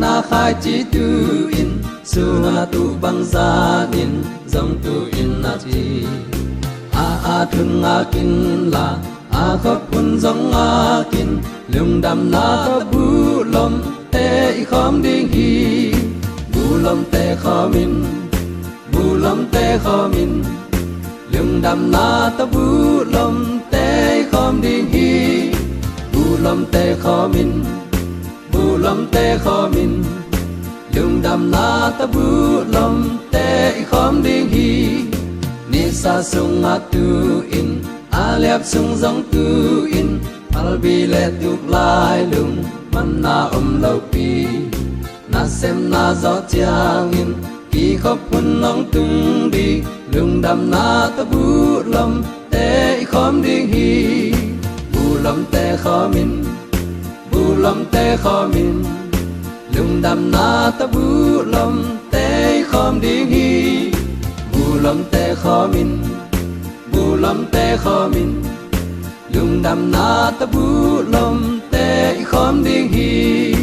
na khai chỉ tu in su na tu bang za in dòng tu in na chi a thun a kin la a khop kun dòng a kin lung dam na ta bu lom te I khom ding hi bu lom te khomin bu lom te khomin lung dam na ta bu lom te khom ding hi bu lom te khomin bu lom te khomin lung dam na ta bu lom te khom ding hi ni sa sung a tu in a lep sung dòng tu in al bi le tu lai lung man na lâu pi na sem na gió chiang in ki khop kun nong tung đi lung dam na ta bu lom te khom ding hi bu lom te khomin bu lom te khomin lung dam na ta bu lom te khom ding hi bu lom te khomin bu lom te khomin lung dam na ta bu lom te khom ding hi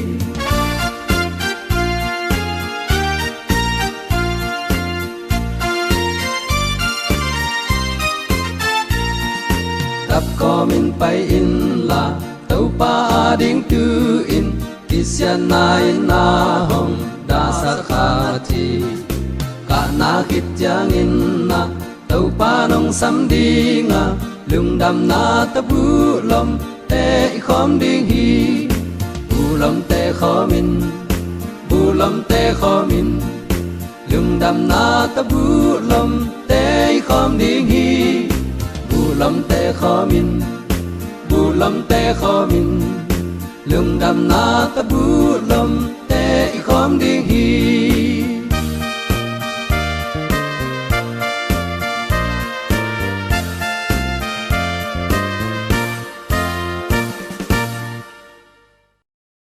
tập komin pai in la tau pa ding tu in kisyan nai na hong da sa kha ti ka na khit jang in na tau pa nong sam ding a lung dam na ta bu lom te khom ding hi bu lom te khomin bu lom te khomin lung dam na ta bu lom te khom ding hi bu lom te khomin bu lom te khomin lung dam na ta bu lom te khom ding hi